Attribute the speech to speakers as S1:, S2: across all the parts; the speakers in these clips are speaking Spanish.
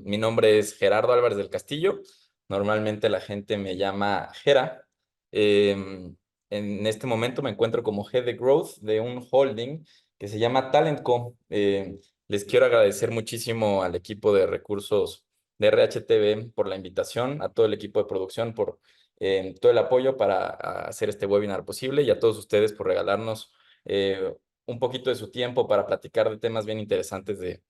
S1: Mi nombre es Gerardo Álvarez del Castillo. Normalmente la gente me llama Gera. En este momento me encuentro como Head de Growth de un holding que se llama Talentco. Les quiero agradecer muchísimo al equipo de recursos de RHTV por la invitación, a todo el equipo de producción por todo el apoyo para hacer este webinar posible y a todos ustedes por regalarnos un poquito de su tiempo para platicar de temas bien interesantes de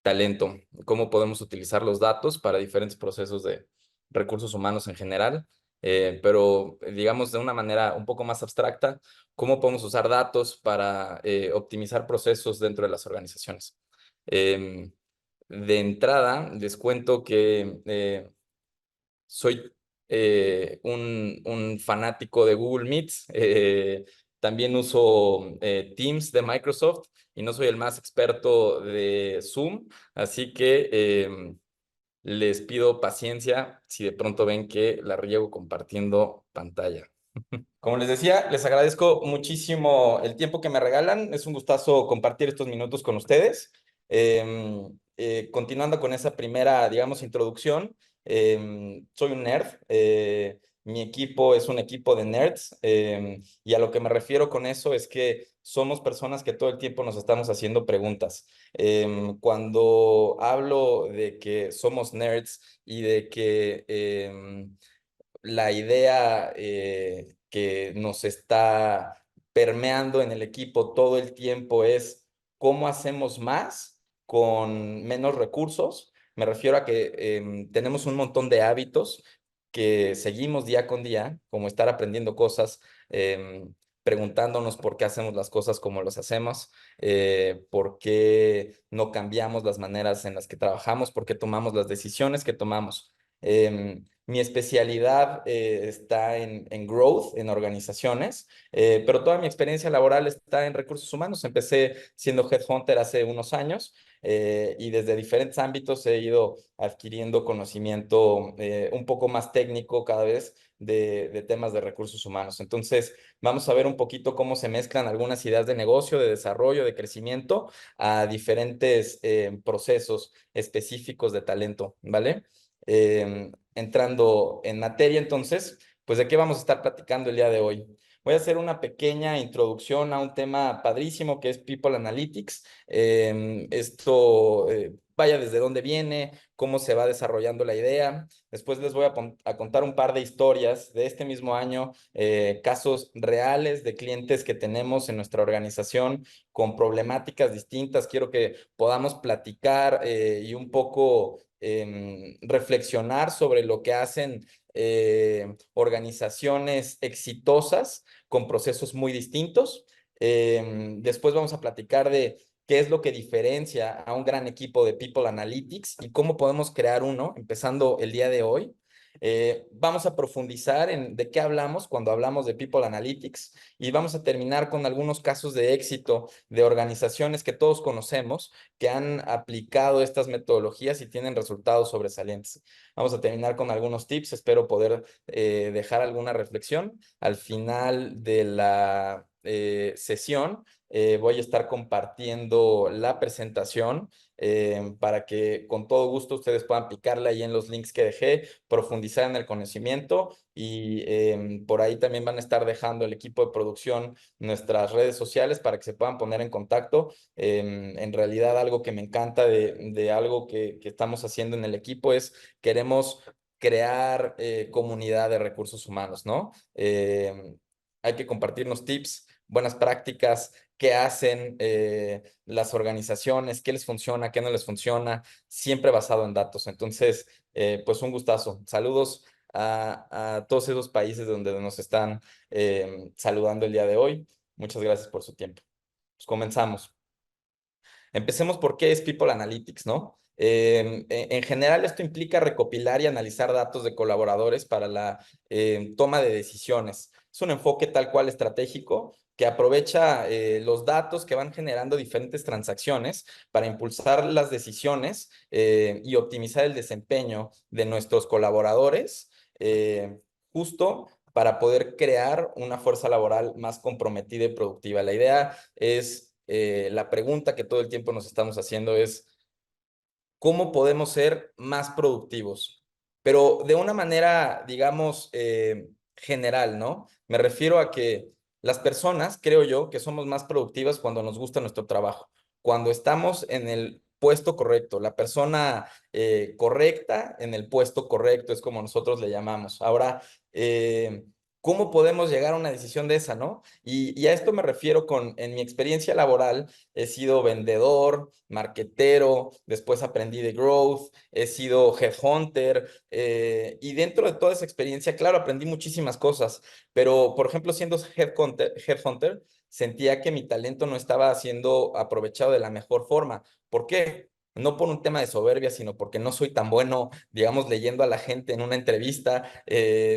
S1: talento, cómo podemos utilizar los datos para diferentes procesos de recursos humanos en general, pero digamos de una manera un poco más abstracta, cómo podemos usar datos para optimizar procesos dentro de las organizaciones. De entrada, les cuento que soy un fanático de Google Meets. También uso Teams de Microsoft y no soy el más experto de Zoom, así que les pido paciencia si de pronto ven que la riego compartiendo pantalla. Como les decía, les agradezco muchísimo el tiempo que me regalan. Es un gustazo compartir estos minutos con ustedes. Continuando con esa primera, digamos, introducción, soy un nerd. Mi equipo es un equipo de nerds. Y a lo que me refiero con eso es que somos personas que todo el tiempo nos estamos haciendo preguntas. Cuando hablo de que somos nerds y de que la idea que nos está permeando en el equipo todo el tiempo es cómo hacemos más con menos recursos. Me refiero a que tenemos un montón de hábitos que seguimos día con día, como estar aprendiendo cosas, preguntándonos por qué hacemos las cosas como las hacemos, por qué no cambiamos las maneras en las que trabajamos, por qué tomamos las decisiones que tomamos. Mi especialidad está en growth, en organizaciones, pero toda mi experiencia laboral está en recursos humanos. Empecé siendo headhunter hace unos años y desde diferentes ámbitos he ido adquiriendo conocimiento un poco más técnico cada vez de temas de recursos humanos. Entonces, vamos a ver un poquito cómo se mezclan algunas ideas de negocio, de desarrollo, de crecimiento a diferentes procesos específicos de talento, ¿vale? Entrando en materia, entonces, pues de qué vamos a estar platicando el día de hoy. Voy a hacer una pequeña introducción a un tema padrísimo que es People Analytics. Vaya desde dónde viene, cómo se va desarrollando la idea. Después les voy a contar un par de historias de este mismo año, casos reales de clientes que tenemos en nuestra organización con problemáticas distintas. Quiero que podamos platicar y un poco reflexionar sobre lo que hacen organizaciones exitosas con procesos muy distintos. Después vamos a platicar de qué es lo que diferencia a un gran equipo de People Analytics y cómo podemos crear uno, empezando el día de hoy. Vamos a profundizar en de qué hablamos cuando hablamos de People Analytics y vamos a terminar con algunos casos de éxito de organizaciones que todos conocemos que han aplicado estas metodologías y tienen resultados sobresalientes. Vamos a terminar con algunos tips, espero poder dejar alguna reflexión. Al final de la sesión voy a estar compartiendo la presentación para que con todo gusto ustedes puedan picarle ahí en los links que dejé, profundizar en el conocimiento y por ahí también van a estar dejando el equipo de producción nuestras redes sociales para que se puedan poner en contacto. En realidad algo que me encanta de algo que estamos haciendo en el equipo es queremos crear comunidad de recursos humanos, ¿no? Hay que compartirnos tips, buenas prácticas, qué hacen las organizaciones, qué les funciona, qué no les funciona, siempre basado en datos. Entonces, pues un gustazo. Saludos a todos esos países donde nos están saludando el día de hoy. Muchas gracias por su tiempo. Pues comenzamos. Empecemos por qué es People Analytics, ¿no? En general, esto implica recopilar y analizar datos de colaboradores para la toma de decisiones. Es un enfoque tal cual estratégico que aprovecha los datos que van generando diferentes transacciones para impulsar las decisiones y optimizar el desempeño de nuestros colaboradores, justo para poder crear una fuerza laboral más comprometida y productiva. La idea es la pregunta que todo el tiempo nos estamos haciendo es, cómo podemos ser más productivos, pero de una manera, digamos, general, ¿no? Me refiero a que las personas, creo yo, que somos más productivas cuando nos gusta nuestro trabajo, cuando estamos en el puesto correcto, la persona correcta en el puesto correcto, es como nosotros le llamamos. Ahora, ¿cómo podemos llegar a una decisión de esa, no? Y a esto me refiero en mi experiencia laboral, he sido vendedor, marketero, después aprendí de growth, he sido headhunter, y dentro de toda esa experiencia, claro, aprendí muchísimas cosas, pero por ejemplo, siendo headhunter, sentía que mi talento no estaba siendo aprovechado de la mejor forma. ¿Por qué? No por un tema de soberbia, sino porque no soy tan bueno, digamos, leyendo a la gente en una entrevista.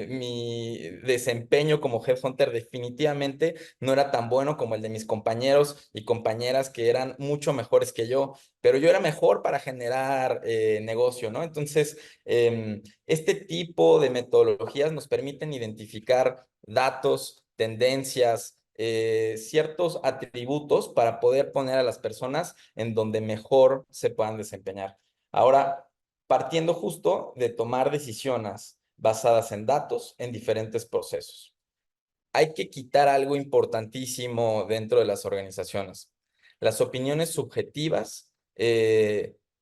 S1: Mi desempeño como headhunter definitivamente no era tan bueno como el de mis compañeros y compañeras que eran mucho mejores que yo, pero yo era mejor para generar negocio, ¿no? Entonces, este tipo de metodologías nos permiten identificar datos, tendencias, ciertos atributos para poder poner a las personas en donde mejor se puedan desempeñar. Ahora, partiendo justo de tomar decisiones basadas en datos en diferentes procesos. Hay que quitar algo importantísimo dentro de las organizaciones. Las opiniones subjetivas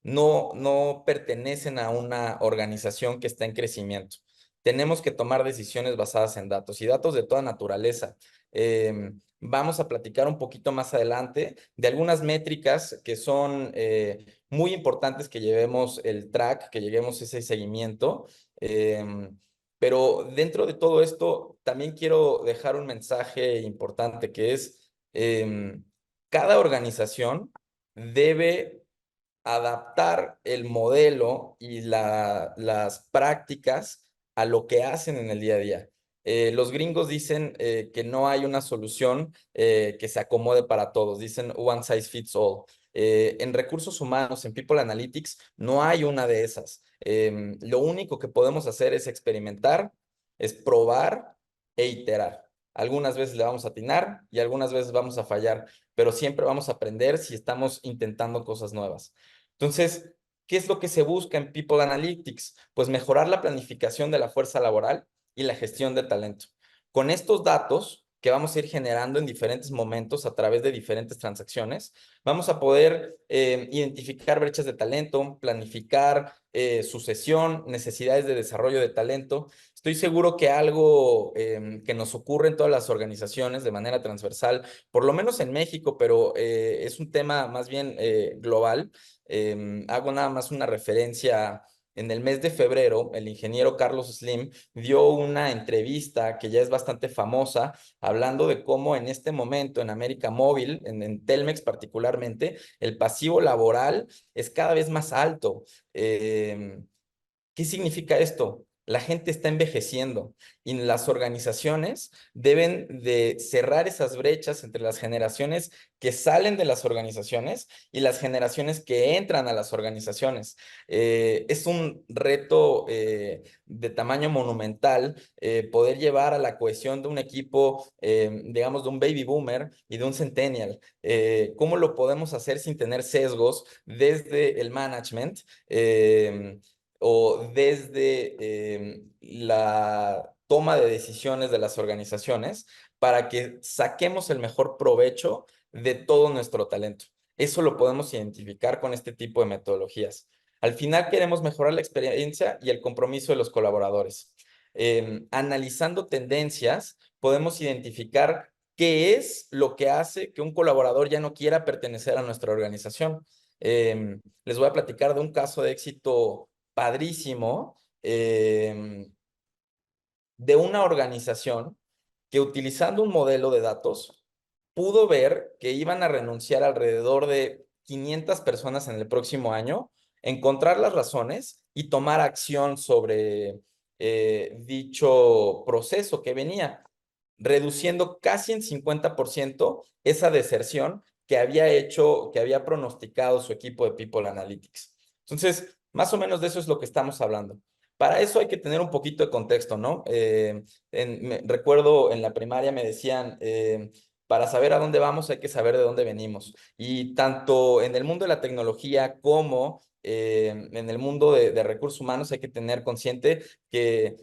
S1: no pertenecen a una organización que está en crecimiento. Tenemos que tomar decisiones basadas en datos y datos de toda naturaleza. Vamos a platicar un poquito más adelante de algunas métricas que son muy importantes que llevemos el track, que lleguemos ese seguimiento. Pero dentro de todo esto, también quiero dejar un mensaje importante que es, cada organización debe adaptar el modelo y las prácticas a lo que hacen en el día a día. Los gringos dicen que no hay una solución que se acomode para todos. Dicen one size fits all. En recursos humanos, en People Analytics, no hay una de esas. Lo único que podemos hacer es experimentar, es probar e iterar. Algunas veces le vamos a atinar y algunas veces vamos a fallar, pero siempre vamos a aprender si estamos intentando cosas nuevas. Entonces, ¿qué es lo que se busca en People Analytics? Pues mejorar la planificación de la fuerza laboral y la gestión de talento. Con estos datos que vamos a ir generando en diferentes momentos a través de diferentes transacciones, vamos a poder identificar brechas de talento, planificar sucesión, necesidades de desarrollo de talento. Estoy seguro que algo que nos ocurre en todas las organizaciones de manera transversal, por lo menos en México, pero es un tema más bien global. Hago nada más una referencia. En el mes de febrero, el ingeniero Carlos Slim dio una entrevista que ya es bastante famosa, hablando de cómo en este momento en América Móvil, en Telmex particularmente, el pasivo laboral es cada vez más alto. ¿Qué significa esto? La gente está envejeciendo y las organizaciones deben de cerrar esas brechas entre las generaciones que salen de las organizaciones y las generaciones que entran a las organizaciones. Es un reto de tamaño monumental poder llevar a la cohesión de un equipo, digamos, de un baby boomer y de un centennial. ¿Cómo lo podemos hacer sin tener sesgos desde el management? O desde la toma de decisiones de las organizaciones para que saquemos el mejor provecho de todo nuestro talento. Eso lo podemos identificar con este tipo de metodologías. Al final queremos mejorar la experiencia y el compromiso de los colaboradores. Analizando tendencias, podemos identificar qué es lo que hace que un colaborador ya no quiera pertenecer a nuestra organización. Les voy a platicar de un caso de éxito padrísimo de una organización que utilizando un modelo de datos pudo ver que iban a renunciar alrededor de 500 personas en el próximo año, encontrar las razones y tomar acción sobre dicho proceso que venía, reduciendo casi en 50% esa deserción que había hecho, que había pronosticado su equipo de People Analytics. Entonces, más o menos de eso es lo que estamos hablando. Para eso hay que tener un poquito de contexto, ¿no? Recuerdo en la primaria me decían, para saber a dónde vamos hay que saber de dónde venimos. Y tanto en el mundo de la tecnología como en el mundo de recursos humanos hay que tener consciente que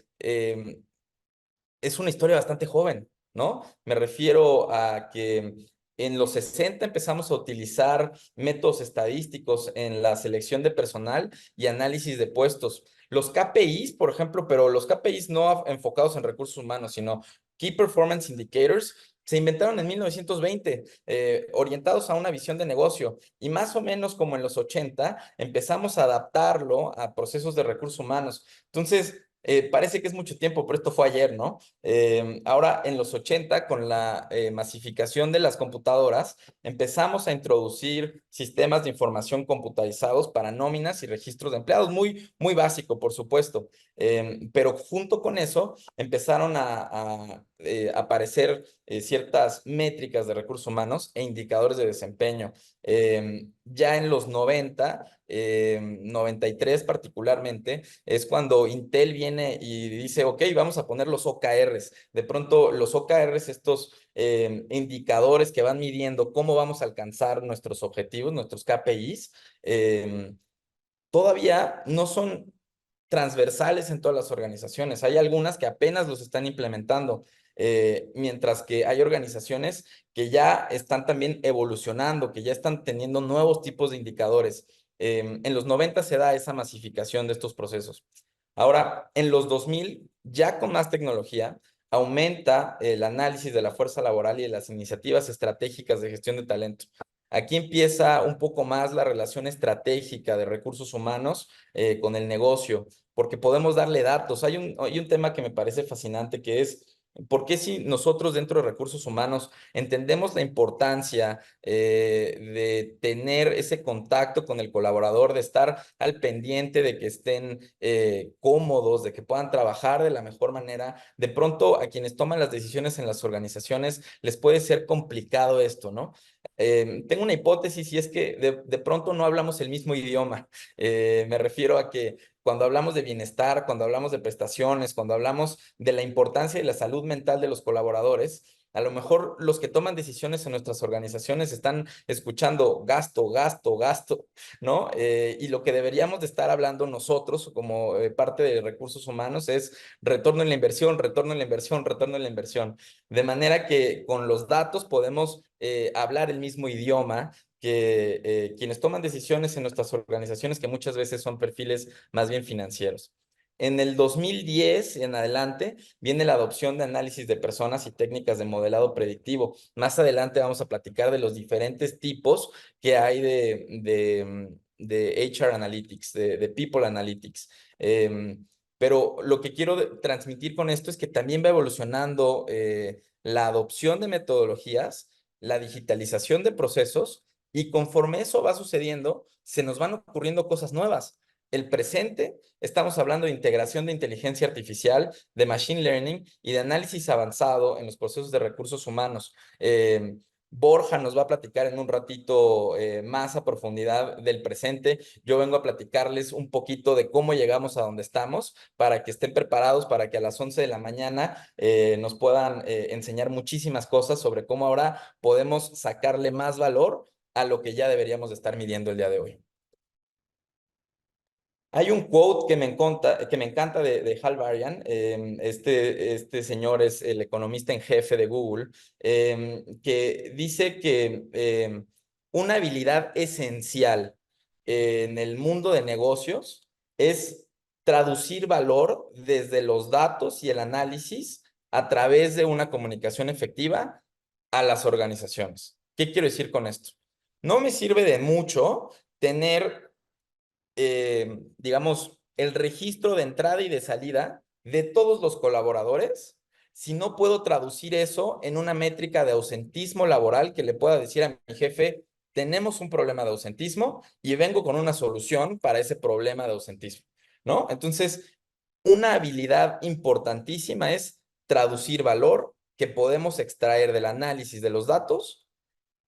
S1: es una historia bastante joven, ¿no? Me refiero a que en los 60 empezamos a utilizar métodos estadísticos en la selección de personal y análisis de puestos. Los KPIs, por ejemplo, pero los KPIs no enfocados en recursos humanos, sino Key Performance Indicators, se inventaron en 1920, orientados a una visión de negocio. Y más o menos como en los 80, empezamos a adaptarlo a procesos de recursos humanos. Entonces, parece que es mucho tiempo, pero esto fue ayer, ¿no? Ahora, en los 80, con la masificación de las computadoras, empezamos a introducir sistemas de información computarizados para nóminas y registros de empleados, muy, muy básico, por supuesto. Pero junto con eso, empezaron a aparecer ciertas métricas de recursos humanos e indicadores de desempeño. Ya en los 90, 93 particularmente, es cuando Intel viene y dice, ok, vamos a poner los OKRs. De pronto, los OKRs, estos indicadores que van midiendo cómo vamos a alcanzar nuestros objetivos, nuestros KPIs, todavía no son transversales en todas las organizaciones. Hay algunas que apenas los están implementando, mientras que hay organizaciones que ya están también evolucionando, que ya están teniendo nuevos tipos de indicadores. En los 90 se da esa masificación de estos procesos. Ahora, en los 2000, ya con más tecnología, aumenta el análisis de la fuerza laboral y de las iniciativas estratégicas de gestión de talento. Aquí empieza un poco más la relación estratégica de recursos humanos con el negocio, porque podemos darle datos. Hay un tema que me parece fascinante que es, ¿por qué si nosotros dentro de recursos humanos entendemos la importancia de tener ese contacto con el colaborador, de estar al pendiente de que estén cómodos, de que puedan trabajar de la mejor manera? De pronto a quienes toman las decisiones en las organizaciones les puede ser complicado esto, ¿no? Tengo una hipótesis y es que de pronto no hablamos el mismo idioma. Me refiero a que cuando hablamos de bienestar, cuando hablamos de prestaciones, cuando hablamos de la importancia de la salud mental de los colaboradores, a lo mejor los que toman decisiones en nuestras organizaciones están escuchando gasto, gasto, gasto, ¿no? Y lo que deberíamos de estar hablando nosotros como parte de recursos humanos es retorno en la inversión, retorno en la inversión, retorno en la inversión. De manera que con los datos podemos hablar el mismo idioma que quienes toman decisiones en nuestras organizaciones, que muchas veces son perfiles más bien financieros. En el 2010 en adelante viene la adopción de análisis de personas y técnicas de modelado predictivo. Más adelante vamos a platicar de los diferentes tipos que hay de HR Analytics, de People Analytics. Pero lo que quiero transmitir con esto es que también va evolucionando la adopción de metodologías, la digitalización de procesos, y conforme eso va sucediendo, se nos van ocurriendo cosas nuevas. El presente, estamos hablando de integración de inteligencia artificial, de machine learning y de análisis avanzado en los procesos de recursos humanos. Borja nos va a platicar en un ratito más a profundidad del presente. Yo vengo a platicarles un poquito de cómo llegamos a donde estamos para que estén preparados, para que a las 11 de la mañana nos puedan enseñar muchísimas cosas sobre cómo ahora podemos sacarle más valor a lo que ya deberíamos de estar midiendo el día de hoy. Hay un quote que me encanta de Hal Varian. Este señor es el economista en jefe de Google, que dice que una habilidad esencial en el mundo de negocios es traducir valor desde los datos y el análisis a través de una comunicación efectiva a las organizaciones. ¿Qué quiero decir con esto? No me sirve de mucho tener digamos, el registro de entrada y de salida de todos los colaboradores, si no puedo traducir eso en una métrica de ausentismo laboral que le pueda decir a mi jefe, tenemos un problema de ausentismo y vengo con una solución para ese problema de ausentismo, ¿no? Entonces, una habilidad importantísima es traducir valor que podemos extraer del análisis de los datos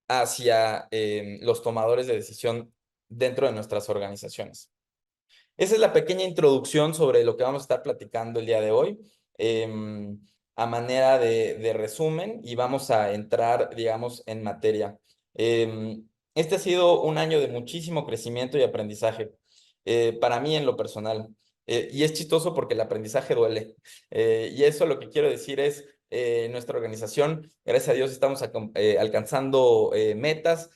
S1: hacia los tomadores de decisión dentro de nuestras organizaciones. Esa es la pequeña introducción sobre lo que vamos a estar platicando el día de hoy. a manera de resumen y vamos a entrar, digamos, en materia. Este ha sido un año de muchísimo crecimiento y aprendizaje, para mí en lo personal. Y es chistoso porque el aprendizaje duele. Y eso lo que quiero decir es, nuestra organización, gracias a Dios, estamos alcanzando metas,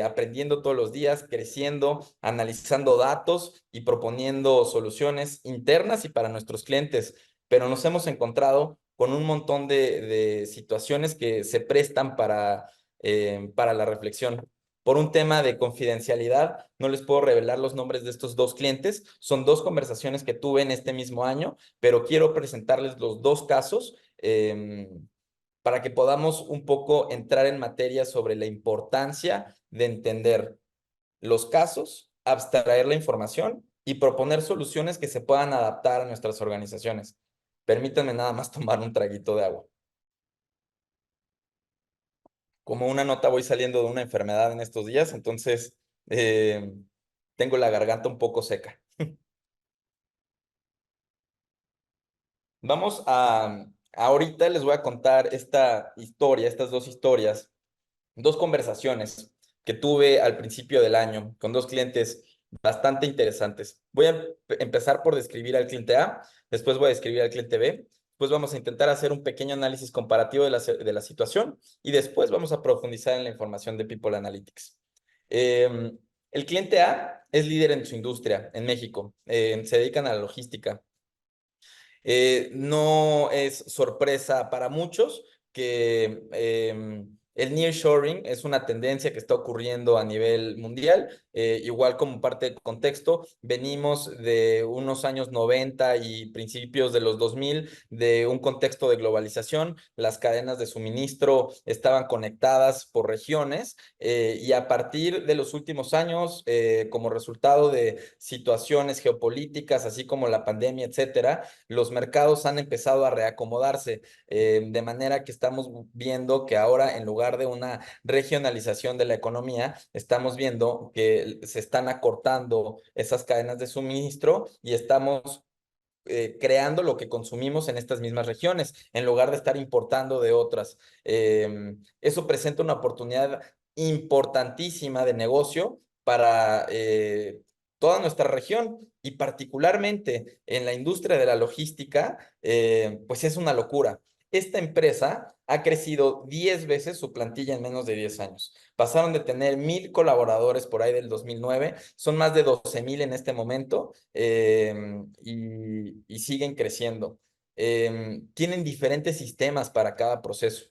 S1: aprendiendo todos los días, creciendo, analizando datos y proponiendo soluciones internas y para nuestros clientes. Pero nos hemos encontrado con un montón de situaciones que se prestan para la reflexión. Por un tema de confidencialidad, no les puedo revelar los nombres de estos dos clientes. Son dos conversaciones que tuve en este mismo año, pero quiero presentarles los dos casos, para que podamos un poco entrar en materia sobre la importancia de entender los casos, abstraer la información y proponer soluciones que se puedan adaptar a nuestras organizaciones. Permítanme nada más tomar un traguito de agua. Como una nota, voy saliendo de una enfermedad en estos días, entonces eh, tengo la garganta un poco seca. Vamos ahorita les voy a contar esta historia, estas dos historias, dos conversaciones que tuve al principio del año con dos clientes bastante interesantes. Voy a empezar por describir al cliente A, después voy a describir al cliente B, después vamos a intentar hacer un pequeño análisis comparativo de la situación y después vamos a profundizar en la información de People Analytics. El cliente A es líder en su industria en México, se dedican a la logística. No es sorpresa para muchos que el nearshoring es una tendencia que está ocurriendo a nivel mundial. Igual como parte de contexto, venimos de unos años 90 y principios de los 2000 de un contexto de globalización. Las cadenas de suministro estaban conectadas por regiones, y a partir de los últimos años, como resultado de situaciones geopolíticas, así como la pandemia, etcétera, los mercados han empezado a reacomodarse, de manera que estamos viendo que ahora, en lugar de una regionalización de la economía, estamos viendo que se están acortando esas cadenas de suministro y estamos creando lo que consumimos en estas mismas regiones, en lugar de estar importando de otras. Eso presenta una oportunidad importantísima de negocio para toda nuestra región y particularmente en la industria de la logística, pues es una locura. Esta empresa ha crecido 10 veces su plantilla en menos de 10 años. Pasaron de tener 1,000 colaboradores por ahí del 2009, son más de 12,000 en este momento, y siguen creciendo. Tienen diferentes sistemas para cada proceso.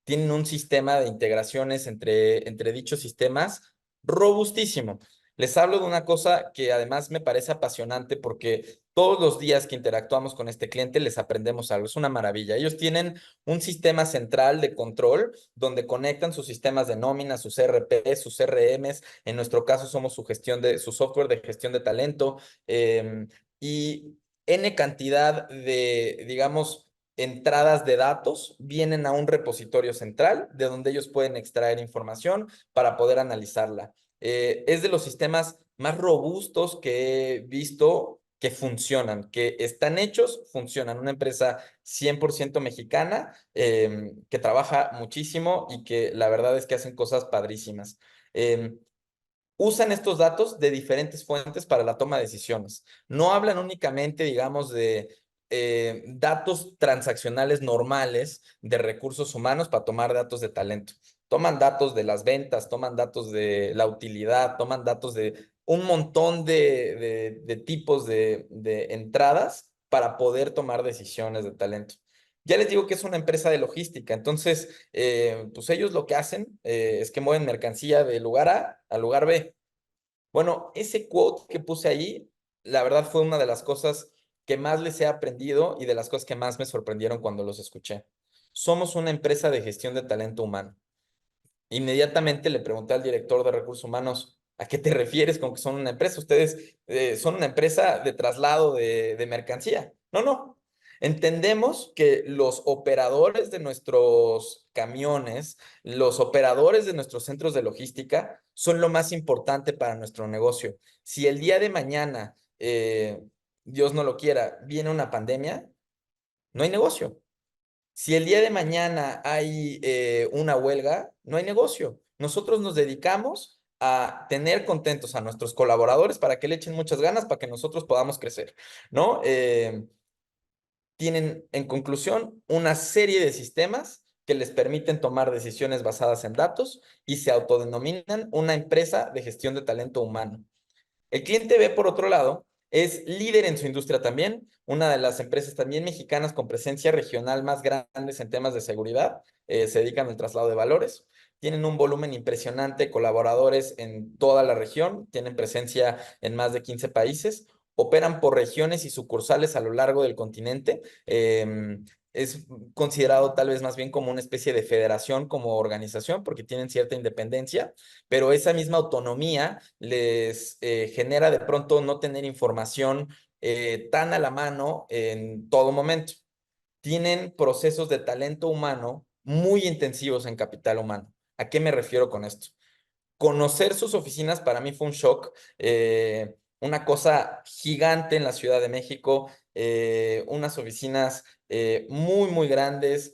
S1: Tienen un sistema de integraciones entre dichos sistemas robustísimo. Les hablo de una cosa que además me parece apasionante porque todos los días que interactuamos con este cliente les aprendemos algo. Es una maravilla. Ellos tienen un sistema central de control donde conectan sus sistemas de nómina, sus ERP, sus CRMs. En nuestro caso somos su software de gestión de talento, y N cantidad de, digamos, entradas de datos vienen a un repositorio central de donde ellos pueden extraer información para poder analizarla. Es de los sistemas más robustos que he visto que funcionan, que están hechos, funcionan. Una empresa 100% mexicana, que trabaja muchísimo y que la verdad es que hacen cosas padrísimas. Usan estos datos de diferentes fuentes para la toma de decisiones. No hablan únicamente, digamos, de datos transaccionales normales de recursos humanos para tomar datos de talento. Toman datos de las ventas, toman datos de la utilidad, toman datos de un montón de tipos de entradas para poder tomar decisiones de talento. Ya les digo que es una empresa de logística, entonces, pues ellos lo que hacen es que mueven mercancía de lugar A al lugar B. Bueno, ese quote que puse ahí, la verdad fue una de las cosas que más les he aprendido y de las cosas que más me sorprendieron cuando los escuché. Somos una empresa de gestión de talento humano. Inmediatamente le pregunté al director de recursos humanos, ¿a qué te refieres con que son una empresa? Ustedes son una empresa de traslado de mercancía. No, no. Entendemos que los operadores de nuestros camiones, los operadores de nuestros centros de logística son lo más importante para nuestro negocio. Si el día de mañana, Dios no lo quiera, viene una pandemia, no hay negocio. Si el día de mañana hay una huelga, no hay negocio. Nosotros nos dedicamos a tener contentos a nuestros colaboradores para que le echen muchas ganas, para que nosotros podamos crecer, ¿no? Tienen, en conclusión, una serie de sistemas que les permiten tomar decisiones basadas en datos y se autodenominan una empresa de gestión de talento humano. El cliente B, por otro lado, es líder en su industria también, una de las empresas también mexicanas con presencia regional más grandes en temas de seguridad, se dedican al traslado de valores, tienen un volumen impresionante de colaboradores en toda la región, tienen presencia en más de 15 países, operan por regiones y sucursales a lo largo del continente. Es considerado tal vez más bien como una especie de federación como organización porque tienen cierta independencia, pero esa misma autonomía les genera de pronto no tener información tan a la mano en todo momento. Tienen procesos de talento humano muy intensivos en capital humano. ¿A qué me refiero con esto? Conocer sus oficinas para mí fue un shock, una cosa gigante en la Ciudad de México, unas oficinas muy, muy grandes,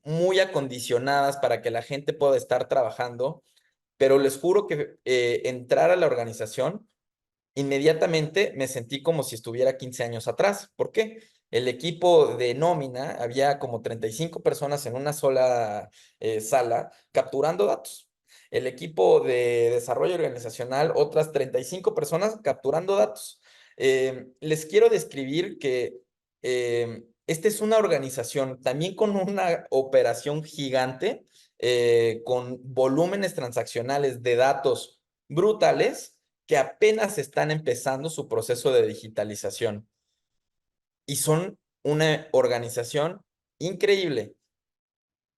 S1: muy acondicionadas para que la gente pueda estar trabajando, pero les juro que entrar a la organización, inmediatamente me sentí como si estuviera 15 años atrás. ¿Por qué? El equipo de nómina, había como 35 personas en una sola sala capturando datos. El equipo de desarrollo organizacional, otras 35 personas capturando datos. Les quiero describir que esta es una organización también con una operación gigante, con volúmenes transaccionales de datos brutales que apenas están empezando su proceso de digitalización y son una organización increíble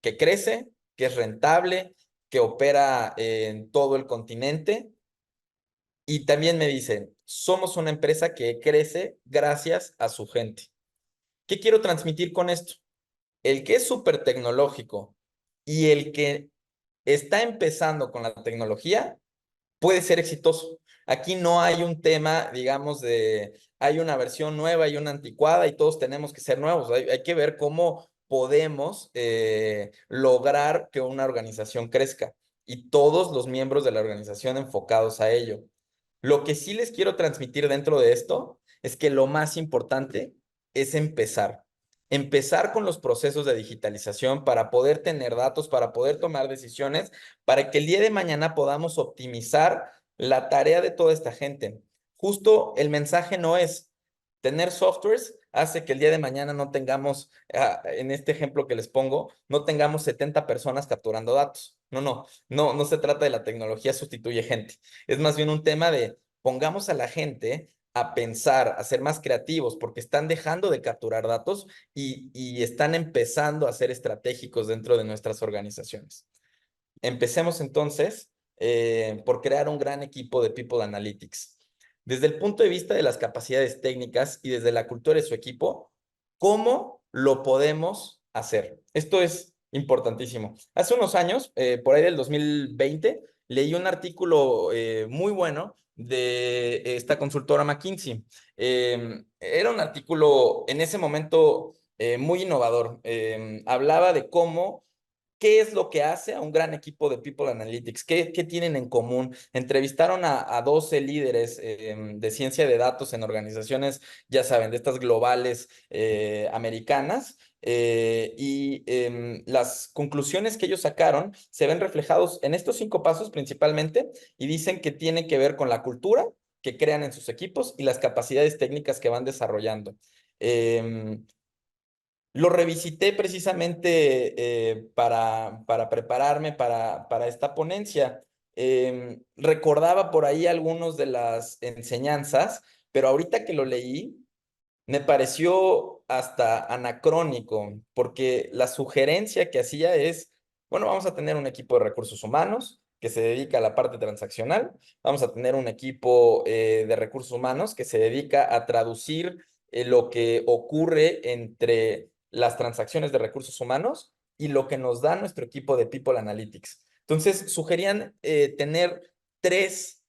S1: que crece, que es rentable, que opera en todo el continente y también me dicen, somos una empresa que crece gracias a su gente. ¿Qué quiero transmitir con esto? El que es súper tecnológico y el que está empezando con la tecnología puede ser exitoso. Aquí no hay un tema, digamos, de hay una versión nueva y una anticuada y todos tenemos que ser nuevos. Hay que ver cómo podemos lograr que una organización crezca y todos los miembros de la organización enfocados a ello. Lo que sí les quiero transmitir dentro de esto es que lo más importante es empezar. Empezar con los procesos de digitalización para poder tener datos, para poder tomar decisiones, para que el día de mañana podamos optimizar la tarea de toda esta gente. Justo el mensaje no es tener softwares hace que el día de mañana no tengamos, en este ejemplo que les pongo, no tengamos 70 personas capturando datos. No se trata de la tecnología sustituye gente. Es más bien un tema de pongamos a la gente a pensar, a ser más creativos, porque están dejando de capturar datos y están empezando a ser estratégicos dentro de nuestras organizaciones. Empecemos entonces por crear un gran equipo de People Analytics. Desde el punto de vista de las capacidades técnicas y desde la cultura de su equipo, ¿cómo lo podemos hacer? Esto es importantísimo. Hace unos años, por ahí del 2020, leí un artículo muy bueno de esta consultora McKinsey. Era un artículo en ese momento muy innovador. Hablaba de cómo ¿qué es lo que hace a un gran equipo de People Analytics? ¿Qué tienen en común? Entrevistaron a 12 líderes de ciencia de datos en organizaciones, ya saben, de estas globales americanas, y las conclusiones que ellos sacaron se ven reflejados en estos 5 pasos principalmente y dicen que tiene que ver con la cultura que crean en sus equipos y las capacidades técnicas que van desarrollando. Lo revisité precisamente para prepararme para esta ponencia. Recordaba por ahí algunos de las enseñanzas, pero ahorita que lo leí, me pareció hasta anacrónico, porque la sugerencia que hacía es, bueno, vamos a tener un equipo de recursos humanos que se dedica a la parte transaccional, vamos a tener un equipo de recursos humanos que se dedica a traducir lo que ocurre entre las transacciones de recursos humanos y lo que nos da nuestro equipo de People Analytics. Entonces, sugerían tener tres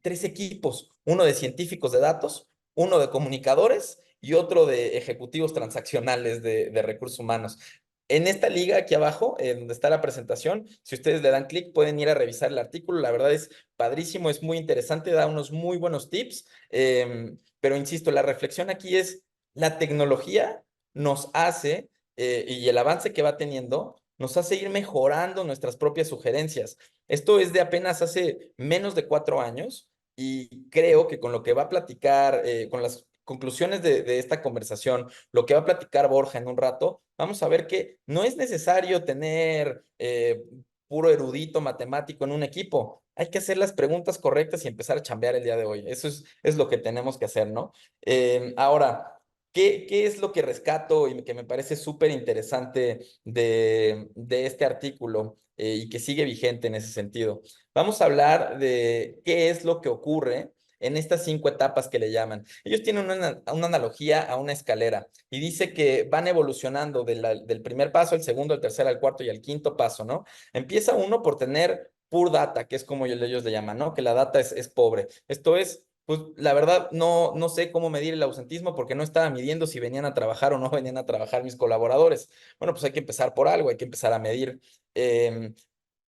S1: equipos, uno de científicos de datos, uno de comunicadores y otro de ejecutivos transaccionales de recursos humanos. En esta liga aquí abajo, donde está la presentación, si ustedes le dan clic, pueden ir a revisar el artículo. La verdad es padrísimo, es muy interesante, da unos muy buenos tips. Pero insisto, la reflexión aquí es, la tecnología nos hace, y el avance que va teniendo, nos hace ir mejorando nuestras propias sugerencias. Esto es de apenas hace menos de 4 años y creo que con lo que va a platicar, con las conclusiones de esta conversación, lo que va a platicar Borja en un rato, vamos a ver que no es necesario tener puro erudito matemático en un equipo. Hay que hacer las preguntas correctas y empezar a chambear el día de hoy. Eso es lo que tenemos que hacer, ¿no? Ahora, ¿qué es lo que rescato y que me parece súper interesante de este artículo y que sigue vigente en ese sentido? Vamos a hablar de qué es lo que ocurre en estas 5 etapas que le llaman. Ellos tienen una analogía a una escalera y dice que van evolucionando del primer paso al segundo, al tercer, al cuarto y al quinto paso, ¿no? Empieza uno por tener poor data, que es como ellos le llaman, ¿no? Que la data es pobre. Esto es, pues la verdad no sé cómo medir el ausentismo porque no estaba midiendo si venían a trabajar o no venían a trabajar mis colaboradores. Bueno, pues hay que empezar por algo, hay que empezar a medir.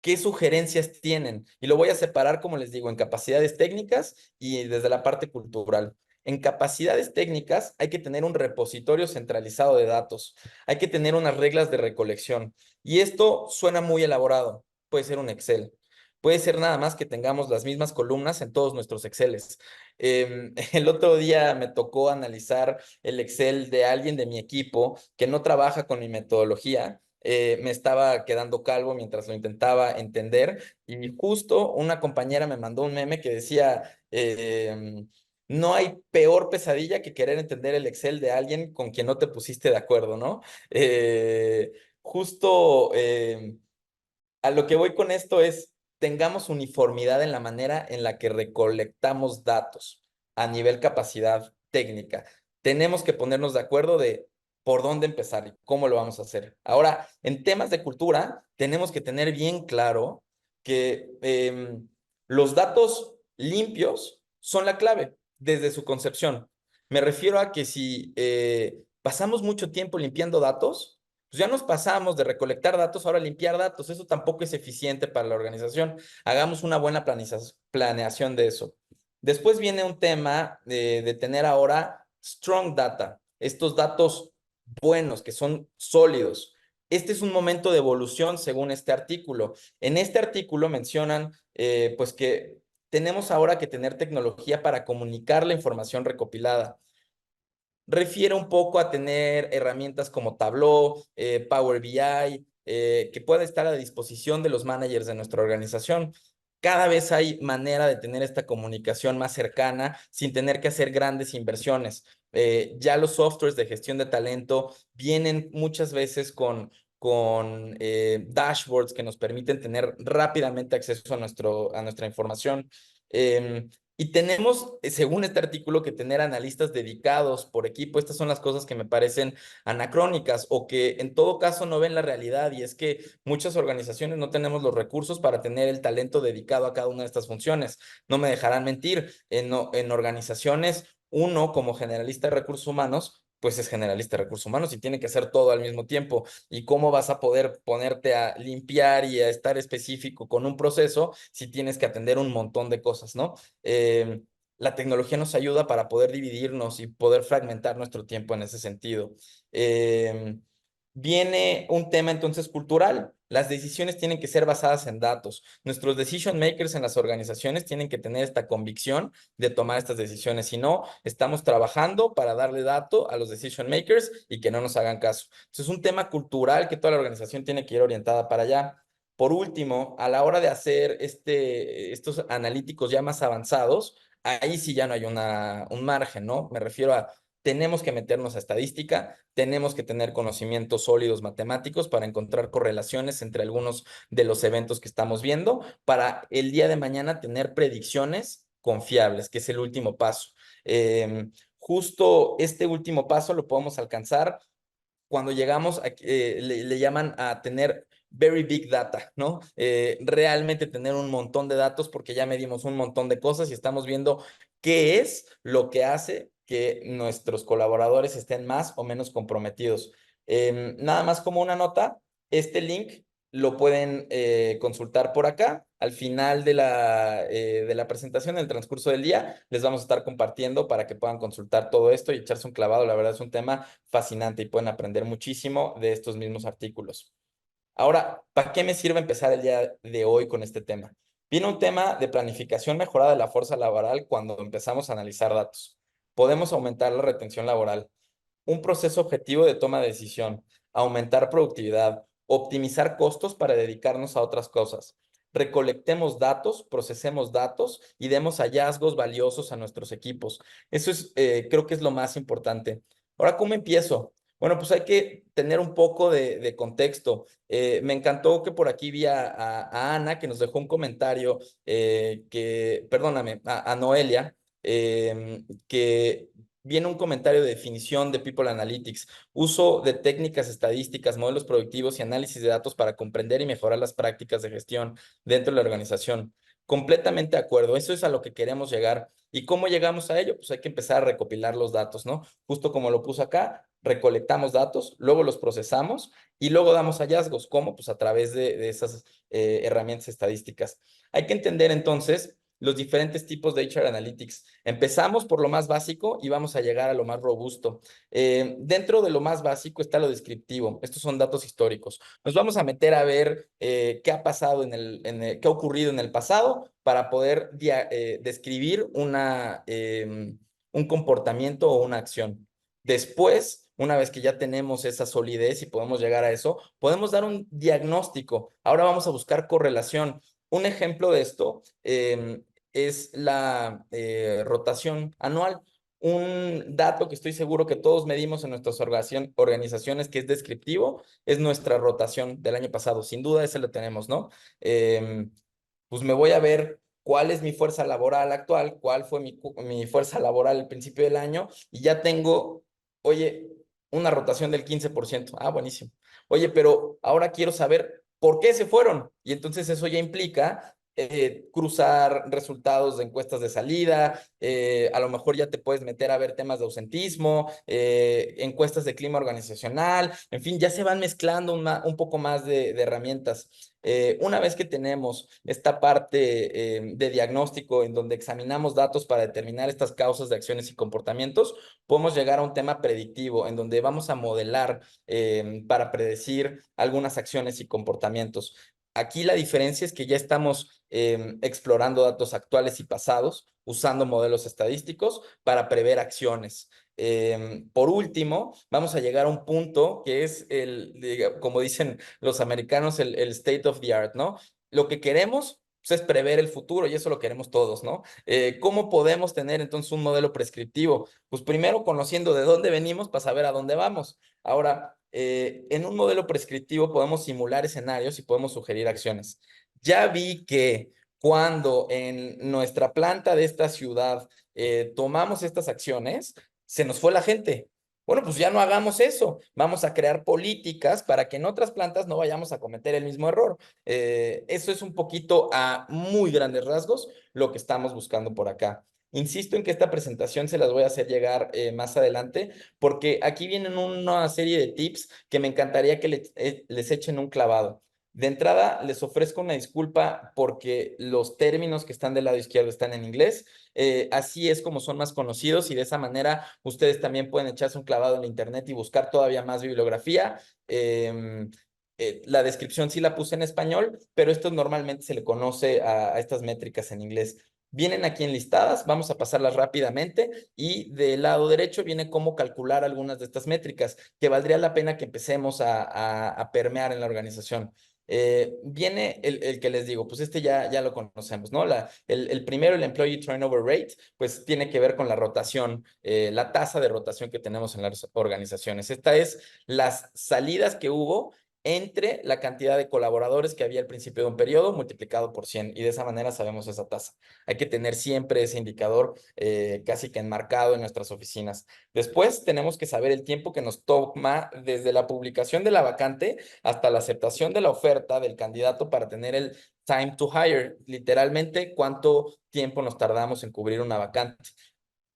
S1: ¿Qué sugerencias tienen? Y lo voy a separar, como les digo, en capacidades técnicas y desde la parte cultural. En capacidades técnicas hay que tener un repositorio centralizado de datos, hay que tener unas reglas de recolección. Y esto suena muy elaborado, puede ser un Excel. Puede ser nada más que tengamos las mismas columnas en todos nuestros Exceles. El otro día me tocó analizar el Excel de alguien de mi equipo que no trabaja con mi metodología. Me estaba quedando calvo mientras lo intentaba entender y justo una compañera me mandó un meme que decía, no hay peor pesadilla que querer entender el Excel de alguien con quien no te pusiste de acuerdo, ¿no? Justo a lo que voy con esto es, tengamos uniformidad en la manera en la que recolectamos datos a nivel capacidad técnica. Tenemos que ponernos de acuerdo de por dónde empezar y cómo lo vamos a hacer. Ahora, en temas de cultura, tenemos que tener bien claro que los datos limpios son la clave desde su concepción. Me refiero a que si pasamos mucho tiempo limpiando datos, pues ya nos pasamos de recolectar datos, ahora a limpiar datos. Eso tampoco es eficiente para la organización. Hagamos una buena planeación de eso. Después viene un tema de tener ahora strong data, estos datos buenos, que son sólidos. Este es un momento de evolución según este artículo. En este artículo mencionan pues que tenemos ahora que tener tecnología para comunicar la información recopilada. Refiere un poco a tener herramientas como Tableau, Power BI, que pueda estar a disposición de los managers de nuestra organización. Cada vez hay manera de tener esta comunicación más cercana sin tener que hacer grandes inversiones. Ya los softwares de gestión de talento vienen muchas veces con dashboards que nos permiten tener rápidamente acceso a nuestra información. Y tenemos, según este artículo, que tener analistas dedicados por equipo. Estas son las cosas que me parecen anacrónicas o que en todo caso no ven la realidad. Y es que muchas organizaciones no tenemos los recursos para tener el talento dedicado a cada una de estas funciones. No me dejarán mentir. En organizaciones, uno como generalista de recursos humanos, pues es generalista de recursos humanos y tiene que hacer todo al mismo tiempo. ¿Y cómo vas a poder ponerte a limpiar y a estar específico con un proceso si tienes que atender un montón de cosas, ¿no? eh, la tecnología nos ayuda para poder dividirnos y poder fragmentar nuestro tiempo en ese sentido. Eh, Viene un tema entonces cultural. Las decisiones tienen que ser basadas en datos. Nuestros decision makers en las organizaciones tienen que tener esta convicción de tomar estas decisiones. Si no, estamos trabajando para darle dato a los decision makers y que no nos hagan caso. Entonces, es un tema cultural que toda la organización tiene que ir orientada para allá. Por último, a la hora de hacer estos analíticos ya más avanzados, ahí sí ya no hay un margen, ¿no? Me refiero a, tenemos que meternos a estadística, tenemos que tener conocimientos sólidos matemáticos para encontrar correlaciones entre algunos de los eventos que estamos viendo, para el día de mañana tener predicciones confiables, que es el último paso. Justo este último paso lo podemos alcanzar cuando llegamos a, le llaman a tener very big data, ¿no? Realmente tener un montón de datos porque ya medimos un montón de cosas y estamos viendo qué es lo que hace que nuestros colaboradores estén más o menos comprometidos. Nada más como una nota, este link lo pueden consultar por acá. Al final de la presentación, en el transcurso del día, les vamos a estar compartiendo para que puedan consultar todo esto y echarse un clavado. La verdad es un tema fascinante y pueden aprender muchísimo de estos mismos artículos. Ahora, ¿para qué me sirve empezar el día de hoy con este tema? Viene un tema de planificación mejorada de la fuerza laboral cuando empezamos a analizar datos. Podemos aumentar la retención laboral, un proceso objetivo de toma de decisión, aumentar productividad, optimizar costos para dedicarnos a otras cosas. Recolectemos datos, procesemos datos y demos hallazgos valiosos a nuestros equipos. Eso es, creo que es lo más importante. Ahora, ¿cómo empiezo? Bueno, pues hay que tener un poco de contexto. Me encantó que por aquí vi a Ana que nos dejó un comentario perdóname, a Noelia, que viene un comentario de definición de People Analytics, uso de técnicas estadísticas, modelos productivos y análisis de datos para comprender y mejorar las prácticas de gestión dentro de la organización. Completamente de acuerdo, eso es a lo que queremos llegar. ¿Y cómo llegamos a ello? Pues hay que empezar a recopilar los datos, ¿no? Justo como lo puso acá, recolectamos datos, luego los procesamos y luego damos hallazgos. ¿Cómo? Pues a través de esas herramientas estadísticas. Hay que entender entonces los diferentes tipos de HR Analytics. Empezamos por lo más básico y vamos a llegar a lo más robusto. Dentro de lo más básico está lo descriptivo. Estos son datos históricos. Nos vamos a meter a ver qué ha pasado qué ha ocurrido en el pasado para poder describir un comportamiento o una acción. Después, una vez que ya tenemos esa solidez y podemos llegar a eso, podemos dar un diagnóstico. Ahora vamos a buscar correlación. Un ejemplo de esto es la rotación anual. Un dato que estoy seguro que todos medimos en nuestras organizaciones que es descriptivo es nuestra rotación del año pasado. Sin duda ese lo tenemos, ¿no? Em, pues me voy a ver cuál es mi fuerza laboral actual, cuál fue mi fuerza laboral al principio del año y ya tengo, oye, una rotación del 15%. Ah, buenísimo. Oye, pero ahora quiero saber por qué se fueron. Y entonces eso ya implica cruzar resultados de encuestas de salida, a lo mejor ya te puedes meter a ver temas de ausentismo, encuestas de clima organizacional, en fin, ya se van mezclando un poco más de herramientas. Una vez que tenemos esta parte de diagnóstico en donde examinamos datos para determinar estas causas de acciones y comportamientos, podemos llegar a un tema predictivo en donde vamos a modelar para predecir algunas acciones y comportamientos. Aquí la diferencia es que ya estamos explorando datos actuales y pasados, usando modelos estadísticos para prever acciones. Por último, vamos a llegar a un punto que es como dicen los americanos, el state of the art, ¿no? Lo que queremos pues, es prever el futuro y eso lo queremos todos, ¿no? ¿Cómo podemos tener entonces un modelo prescriptivo? Pues primero conociendo de dónde venimos para saber a dónde vamos. Ahora, en un modelo prescriptivo podemos simular escenarios y podemos sugerir acciones. Ya vi que cuando en nuestra planta de esta ciudad tomamos estas acciones, se nos fue la gente. Bueno, pues ya no hagamos eso. Vamos a crear políticas para que en otras plantas no vayamos a cometer el mismo error. Eso es un poquito a muy grandes rasgos lo que estamos buscando por acá. Insisto en que esta presentación se las voy a hacer llegar más adelante porque aquí vienen una serie de tips que me encantaría que les echen un clavado. De entrada, les ofrezco una disculpa porque los términos que están del lado izquierdo están en inglés. Así es como son más conocidos y de esa manera ustedes también pueden echarse un clavado en la internet y buscar todavía más bibliografía. La descripción sí la puse en español, pero esto normalmente se le conoce a estas métricas en inglés. Vienen aquí enlistadas, vamos a pasarlas rápidamente y del lado derecho viene cómo calcular algunas de estas métricas que valdría la pena que empecemos a permear en la organización. Viene el que les digo, pues este ya lo conocemos, ¿no? El primero, el Employee Turnover Rate, pues tiene que ver con la rotación, la tasa de rotación que tenemos en las organizaciones. Esta es las salidas que hubo entre la cantidad de colaboradores que había al principio de un periodo multiplicado por 100 y de esa manera sabemos esa tasa. Hay que tener siempre ese indicador casi que enmarcado en nuestras oficinas. Después tenemos que saber el tiempo que nos toma desde la publicación de la vacante hasta la aceptación de la oferta del candidato para tener el time to hire, literalmente cuánto tiempo nos tardamos en cubrir una vacante.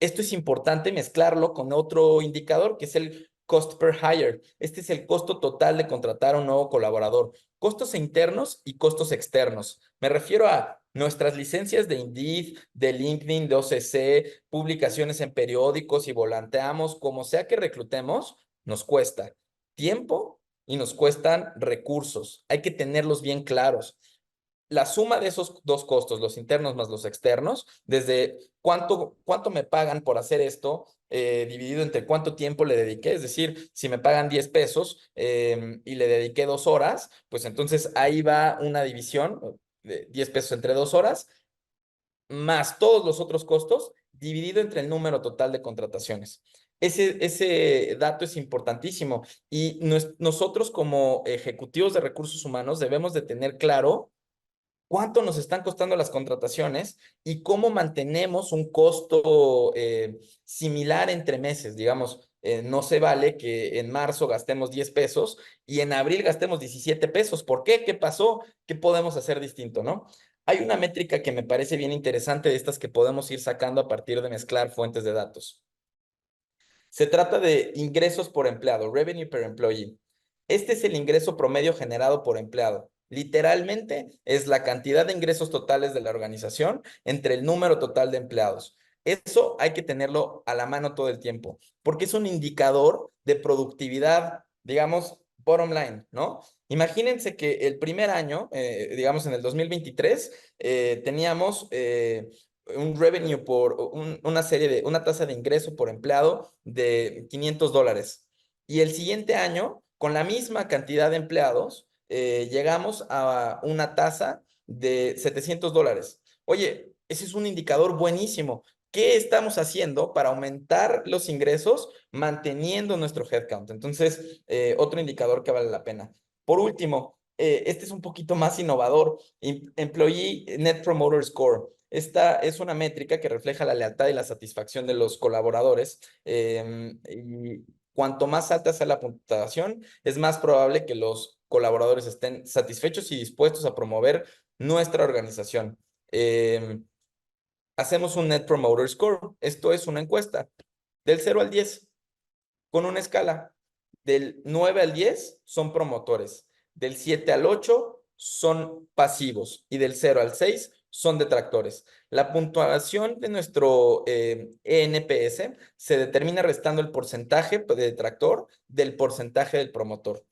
S1: Esto es importante mezclarlo con otro indicador que es el cost per hire. Este es el costo total de contratar a un nuevo colaborador. Costos internos y costos externos. Me refiero a nuestras licencias de Indeed, de LinkedIn, de OCC, publicaciones en periódicos y volanteamos, como sea que reclutemos, nos cuesta tiempo y nos cuestan recursos. Hay que tenerlos bien claros. La suma de esos dos costos, los internos más los externos, desde cuánto me pagan por hacer esto, dividido entre cuánto tiempo le dediqué, es decir, si me pagan 10 pesos y le dediqué 2 horas, pues entonces ahí va una división de 10 pesos entre 2 horas, más todos los otros costos, dividido entre el número total de contrataciones. Ese dato es importantísimo y nosotros como ejecutivos de recursos humanos debemos de tener claro cuánto nos están costando las contrataciones y cómo mantenemos un costo similar entre meses. Digamos, no se vale que en marzo gastemos 10 pesos y en abril gastemos 17 pesos. ¿Por qué? ¿Qué pasó? ¿Qué podemos hacer distinto, no? Hay una métrica que me parece bien interesante de estas que podemos ir sacando a partir de mezclar fuentes de datos. Se trata de ingresos por empleado, revenue per employee. Este es el ingreso promedio generado por empleado. Literalmente es la cantidad de ingresos totales de la organización entre el número total de empleados. Eso hay que tenerlo a la mano todo el tiempo, porque es un indicador de productividad, digamos, bottom line, ¿no? Imagínense que el primer año, digamos en el 2023, teníamos un revenue por una tasa de ingreso por empleado de $500. Y el siguiente año, con la misma cantidad de empleados, llegamos a una tasa de $700. Oye, ese es un indicador buenísimo. ¿Qué estamos haciendo para aumentar los ingresos manteniendo nuestro headcount? Entonces, otro indicador que vale la pena. Por último, este es un poquito más innovador, Employee Net Promoter Score. Esta es una métrica que refleja la lealtad y la satisfacción de los colaboradores. Y cuanto más alta sea la puntuación, es más probable que los colaboradores estén satisfechos y dispuestos a promover nuestra organización. Hacemos un Net Promoter Score. Esto es una encuesta del 0 al 10 con una escala. Del 9 al 10 son promotores, del 7 al 8 son pasivos y del 0 al 6 son detractores. La puntuación de nuestro ENPS se determina restando el porcentaje de detractor del porcentaje del promotor.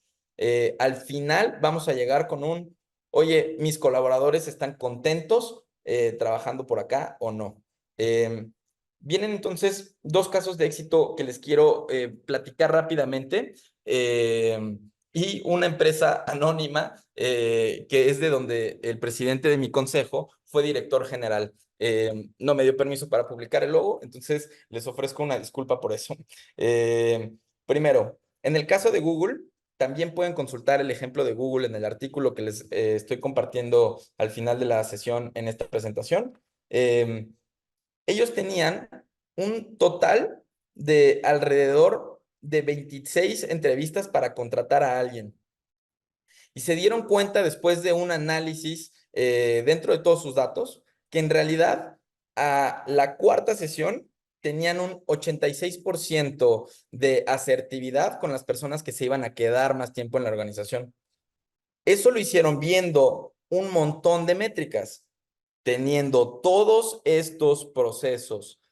S1: Al final vamos a llegar con oye, mis colaboradores están contentos trabajando por acá o no. Vienen entonces dos casos de éxito que les quiero platicar rápidamente y una empresa anónima que es de donde el presidente de mi consejo fue director general. No me dio permiso para publicar el logo, entonces les ofrezco una disculpa por eso. Primero, en el caso de Google, también pueden consultar el ejemplo de Google en el artículo que les estoy compartiendo al final de la sesión en esta presentación. Ellos tenían un total de alrededor de 26 entrevistas para contratar a alguien. Y se dieron cuenta después de un análisis dentro de todos sus datos que en realidad a la cuarta sesión tenían un 86% de asertividad con las personas que se iban a quedar más tiempo en la organización. Eso lo hicieron viendo un montón de métricas, teniendo todos estos procesos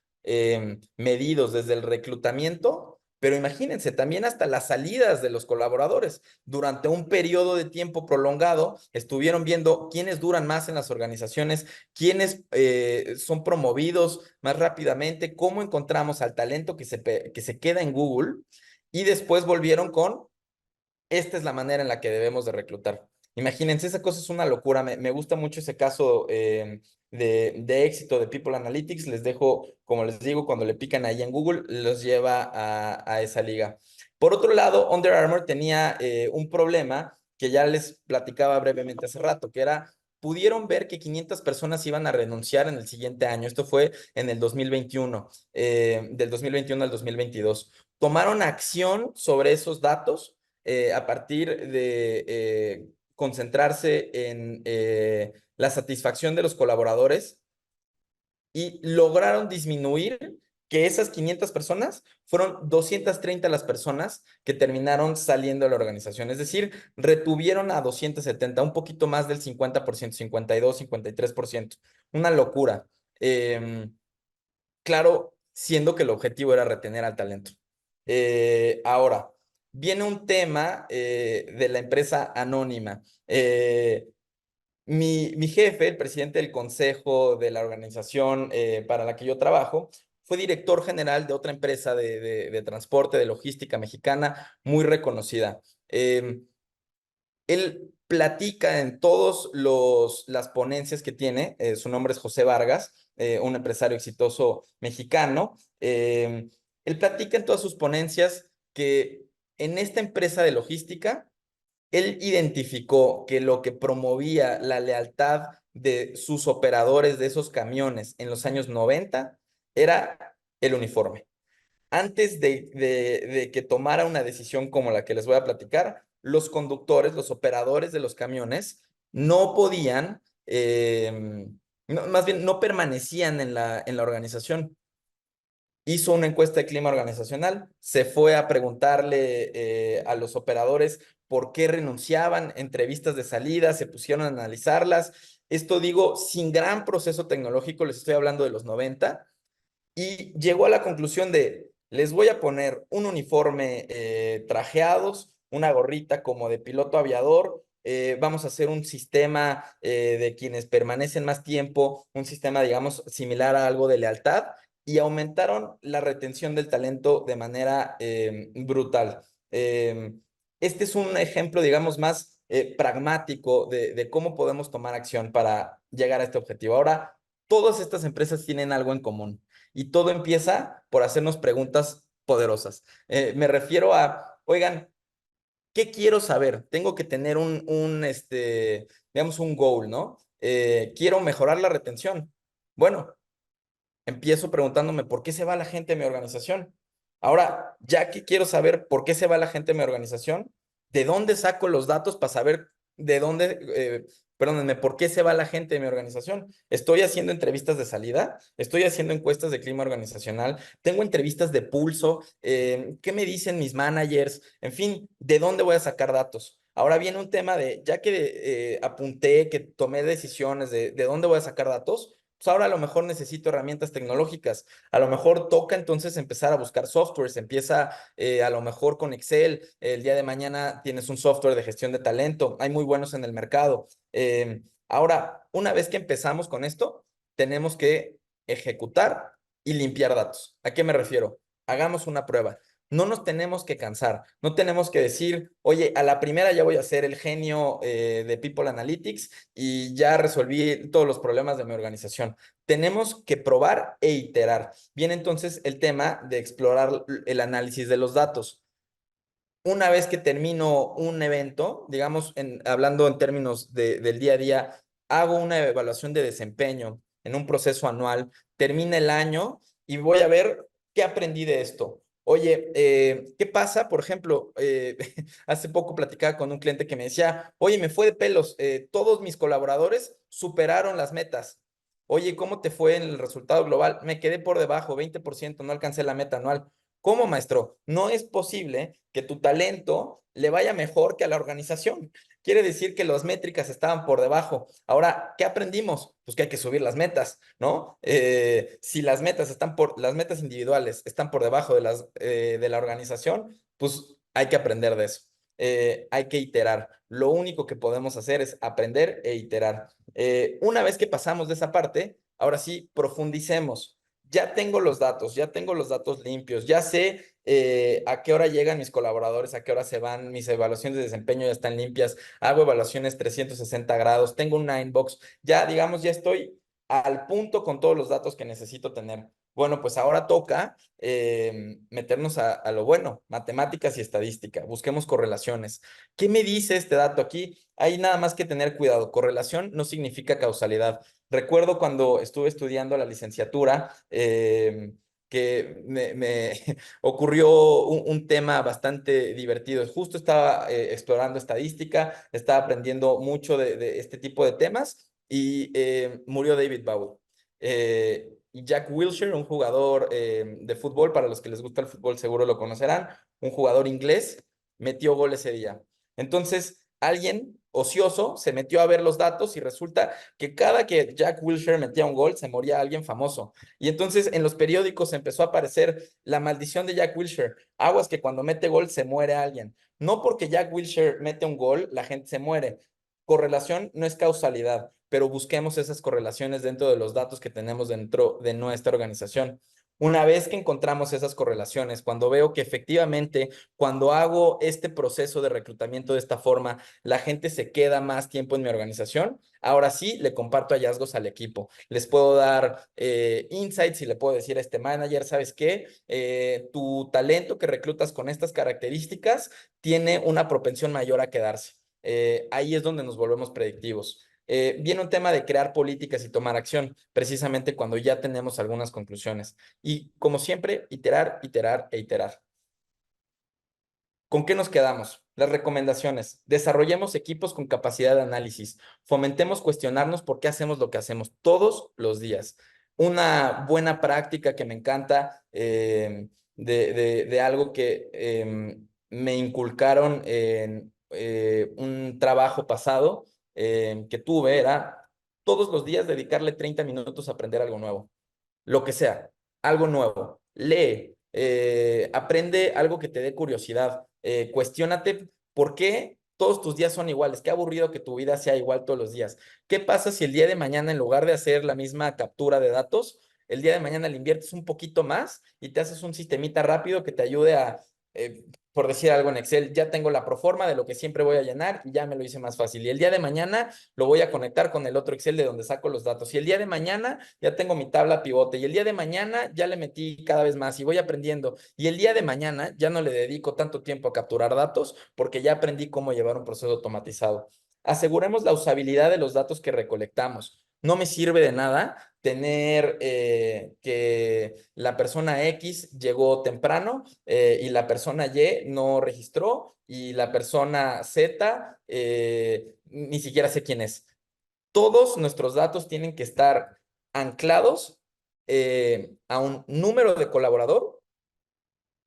S1: medidos desde el reclutamiento, pero imagínense, también hasta las salidas de los colaboradores. Durante un periodo de tiempo prolongado, estuvieron viendo quiénes duran más en las organizaciones, quiénes son promovidos más rápidamente, cómo encontramos al talento que se queda en Google, y después volvieron con esta es la manera en la que debemos de reclutar. Imagínense, esa cosa es una locura. Me gusta mucho ese caso de éxito de People Analytics. Les dejo, como les digo, cuando le pican ahí en Google, los lleva a esa liga. Por otro lado, Under Armour tenía un problema que ya les platicaba brevemente hace rato, que era, pudieron ver que 500 personas iban a renunciar en el siguiente año. Esto fue en el 2021, del 2021 al 2022. Tomaron acción sobre esos datos a partir de concentrarse en la satisfacción de los colaboradores y lograron disminuir que esas 500 personas fueron 230 las personas que terminaron saliendo de la organización. Es decir, retuvieron a 270, un poquito más del 50%, 52, 53%. Una locura. Em, claro, siendo que el objetivo era retener al talento. Ahora, viene un tema de la empresa anónima. Mi jefe, el presidente del consejo de la organización para la que yo trabajo, fue director general de otra empresa de transporte, de logística mexicana, muy reconocida. Él platica en todas las ponencias que tiene, su nombre es José Vargas, un empresario exitoso mexicano. Él platica en todas sus ponencias que en esta empresa de logística, él identificó que lo que promovía la lealtad de sus operadores de esos camiones en los años 90 era el uniforme. Antes de que tomara una decisión como la que les voy a platicar, los conductores, los operadores de los camiones, no podían, más bien no permanecían en la organización. Hizo una encuesta de clima organizacional, se fue a preguntarle a los operadores por qué renunciaban, entrevistas de salida, se pusieron a analizarlas. Esto digo, sin gran proceso tecnológico, les estoy hablando de los 90, y llegó a la conclusión de, les voy a poner un uniforme trajeados, una gorrita como de piloto aviador, vamos a hacer un sistema de quienes permanecen más tiempo, un sistema, digamos, similar a algo de lealtad, y aumentaron la retención del talento de manera brutal. Este es un ejemplo, digamos, más pragmático de cómo podemos tomar acción para llegar a este objetivo. Ahora, todas estas empresas tienen algo en común y todo empieza por hacernos preguntas poderosas. Me refiero a, oigan, ¿qué quiero saber? Tengo que tener digamos, un goal, ¿no? Quiero mejorar la retención. Bueno, empiezo preguntándome por qué se va la gente de mi organización. Ahora, ya que quiero saber por qué se va la gente de mi organización, ¿de dónde saco los datos para saber de dónde, perdónenme, por qué se va la gente de mi organización? Estoy haciendo entrevistas de salida, estoy haciendo encuestas de clima organizacional, tengo entrevistas de pulso, ¿qué me dicen mis managers? En fin, ¿de dónde voy a sacar datos? Ahora viene un tema de, ya que apunté, que tomé decisiones de dónde voy a sacar datos, pues ahora a lo mejor necesito herramientas tecnológicas. A lo mejor toca entonces empezar a buscar softwares. Empieza a lo mejor con Excel. El día de mañana tienes un software de gestión de talento. Hay muy buenos en el mercado. Ahora, una vez que empezamos con esto, tenemos que ejecutar y limpiar datos. ¿A qué me refiero? Hagamos una prueba. No nos tenemos que cansar, no tenemos que decir, oye, a la primera ya voy a ser el genio de People Analytics y ya resolví todos los problemas de mi organización. Tenemos que probar e iterar. Viene entonces el tema de explorar el análisis de los datos. Una vez que termino un evento, digamos, hablando en términos del día a día, hago una evaluación de desempeño en un proceso anual, termina el año y voy a ver qué aprendí de esto. Oye, ¿qué pasa? Por ejemplo, hace poco platicaba con un cliente que me decía, oye, me fue de pelos, todos mis colaboradores superaron las metas. Oye, ¿cómo te fue en el resultado global? Me quedé por debajo, 20%, no alcancé la meta anual. ¿Cómo, maestro? No es posible que tu talento le vaya mejor que a la organización. Quiere decir que las métricas estaban por debajo. Ahora, ¿qué aprendimos? Pues que hay que subir las metas, ¿no? Si las metas individuales están por debajo de la organización, pues hay que aprender de eso. Hay que iterar. Lo único que podemos hacer es aprender e iterar. Una vez que pasamos de esa parte, ahora sí, profundicemos. Ya tengo los datos, ya tengo los datos limpios, ya sé a qué hora llegan mis colaboradores, a qué hora se van, mis evaluaciones de desempeño ya están limpias, hago evaluaciones 360 grados, tengo una inbox, ya digamos, ya estoy al punto con todos los datos que necesito tener. Bueno, pues ahora toca meternos a lo bueno, matemáticas y estadística, busquemos correlaciones. ¿Qué me dice este dato aquí? Hay nada más que tener cuidado, correlación no significa causalidad. Recuerdo cuando estuve estudiando la licenciatura, que me ocurrió un tema bastante divertido. Justo estaba explorando estadística, estaba aprendiendo mucho de este tipo de temas y murió David Bowie. y Jack Wilshere, un jugador de fútbol, para los que les gusta el fútbol seguro lo conocerán, un jugador inglés, metió gol ese día. Entonces, alguien ocioso se metió a ver los datos y resulta que cada que Jack Wilshere metía un gol, se moría alguien famoso. Y entonces en los periódicos empezó a aparecer la maldición de Jack Wilshere. Aguas que cuando mete gol se muere alguien. No porque Jack Wilshere mete un gol, la gente se muere. Correlación no es causalidad, pero busquemos esas correlaciones dentro de los datos que tenemos dentro de nuestra organización. Una vez que encontramos esas correlaciones, cuando veo que efectivamente, cuando hago este proceso de reclutamiento de esta forma, la gente se queda más tiempo en mi organización, ahora sí le comparto hallazgos al equipo. Les puedo dar insights y le puedo decir a este manager, ¿sabes qué? Tu talento que reclutas con estas características tiene una propensión mayor a quedarse. Ahí es donde nos volvemos predictivos. Viene un tema de crear políticas y tomar acción, precisamente cuando ya tenemos algunas conclusiones. Y como siempre, iterar, iterar e iterar. ¿Con qué nos quedamos? Las recomendaciones. Desarrollemos equipos con capacidad de análisis. Fomentemos cuestionarnos por qué hacemos lo que hacemos todos los días. Una buena práctica que me encanta de algo que me inculcaron en un trabajo pasado que tuve era todos los días dedicarle 30 minutos a aprender algo nuevo, lo que sea, algo nuevo. Lee, aprende algo que te dé curiosidad, cuestiónate por qué todos tus días son iguales, qué aburrido que tu vida sea igual todos los días. ¿Qué pasa si el día de mañana, en lugar de hacer la misma captura de datos, el día de mañana le inviertes un poquito más y te haces un sistemita rápido que te ayude a, por decir algo en Excel, ya tengo la proforma de lo que siempre voy a llenar y ya me lo hice más fácil. Y el día de mañana lo voy a conectar con el otro Excel de donde saco los datos. Y el día de mañana ya tengo mi tabla pivote. Y el día de mañana ya le metí cada vez más y voy aprendiendo. Y el día de mañana ya no le dedico tanto tiempo a capturar datos porque ya aprendí cómo llevar un proceso automatizado. Aseguremos la usabilidad de los datos que recolectamos. No me sirve de nada tener que la persona X llegó temprano y la persona Y no registró y la persona Z ni siquiera sé quién es. Todos nuestros datos tienen que estar anclados a un número de colaborador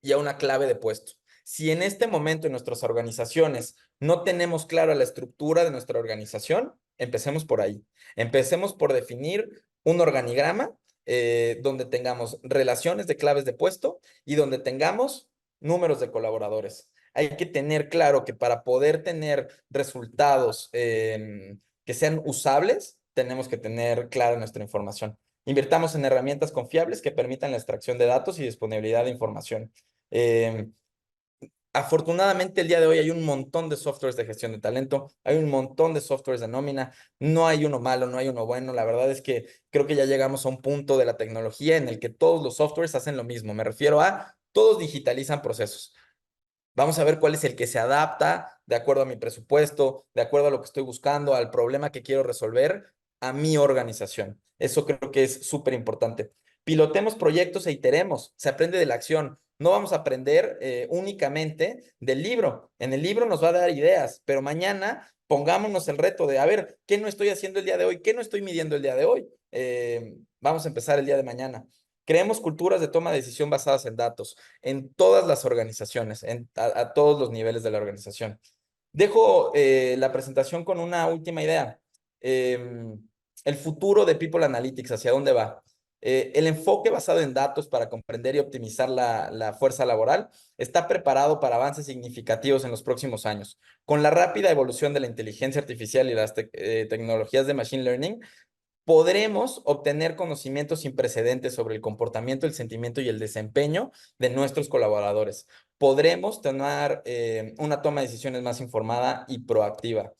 S1: y a una clave de puesto. Si en este momento en nuestras organizaciones no tenemos clara la estructura de nuestra organización, empecemos por ahí. Empecemos por definir un organigrama donde tengamos relaciones de claves de puesto y donde tengamos números de colaboradores. Hay que tener claro que para poder tener resultados que sean usables, tenemos que tener clara nuestra información. Invirtamos en herramientas confiables que permitan la extracción de datos y disponibilidad de información. Eh, Afortunadamente, el día de hoy hay un montón de softwares de gestión de talento, hay un montón de softwares de nómina, no hay uno malo, no hay uno bueno. La verdad es que creo que ya llegamos a un punto de la tecnología en el que todos los softwares hacen lo mismo. Me refiero a todos digitalizan procesos. Vamos a ver cuál es el que se adapta de acuerdo a mi presupuesto, de acuerdo a lo que estoy buscando, al problema que quiero resolver, a mi organización. Eso creo que es súper importante. Pilotemos proyectos e iteremos. Se aprende de la acción. No vamos a aprender únicamente del libro. En el libro nos va a dar ideas, pero mañana pongámonos el reto de, a ver, ¿qué no estoy haciendo el día de hoy? ¿Qué no estoy midiendo el día de hoy? Vamos a empezar el día de mañana. Creemos culturas de toma de decisión basadas en datos en todas las organizaciones, a todos los niveles de la organización. Dejo la presentación con una última idea. El futuro de People Analytics, ¿hacia dónde va? El enfoque basado en datos para comprender y optimizar la fuerza laboral está preparado para avances significativos en los próximos años. Con la rápida evolución de la inteligencia artificial y las tecnologías de machine learning, podremos obtener conocimientos sin precedentes sobre el comportamiento, el sentimiento y el desempeño de nuestros colaboradores. Podremos tener una toma de decisiones más informada y proactiva.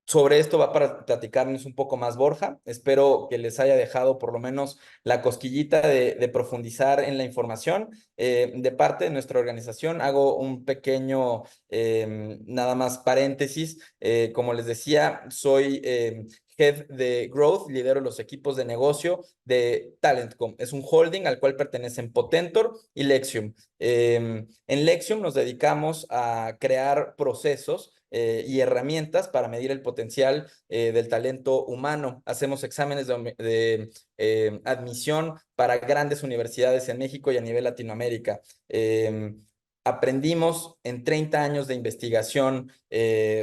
S1: Sobre esto va para platicarnos un poco más Borja. Espero que les haya dejado por lo menos la cosquillita de profundizar en la información. De parte de nuestra organización hago un pequeño, nada más paréntesis. Como les decía, soy Head de Growth, lidero los equipos de negocio de Talentcom. Es un holding al cual pertenecen Potentor y Lexium. En Lexium nos dedicamos a crear procesos y herramientas para medir el potencial del talento humano. Hacemos exámenes de admisión para grandes universidades en México y a nivel Latinoamérica. Aprendimos en 30 años de investigación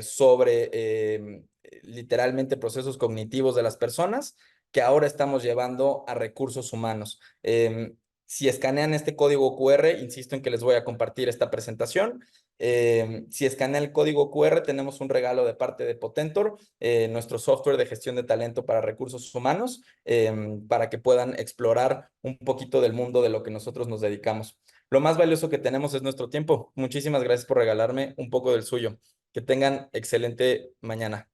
S1: sobre literalmente procesos cognitivos de las personas que ahora estamos llevando a recursos humanos. Si escanean este código QR, insisto en que les voy a compartir esta presentación. Si escanean el código QR, tenemos un regalo de parte de Potentor, nuestro software de gestión de talento para recursos humanos, para que puedan explorar un poquito del mundo de lo que nosotros nos dedicamos. Lo más valioso que tenemos es nuestro tiempo. Muchísimas gracias por regalarme un poco del suyo. Que tengan excelente mañana.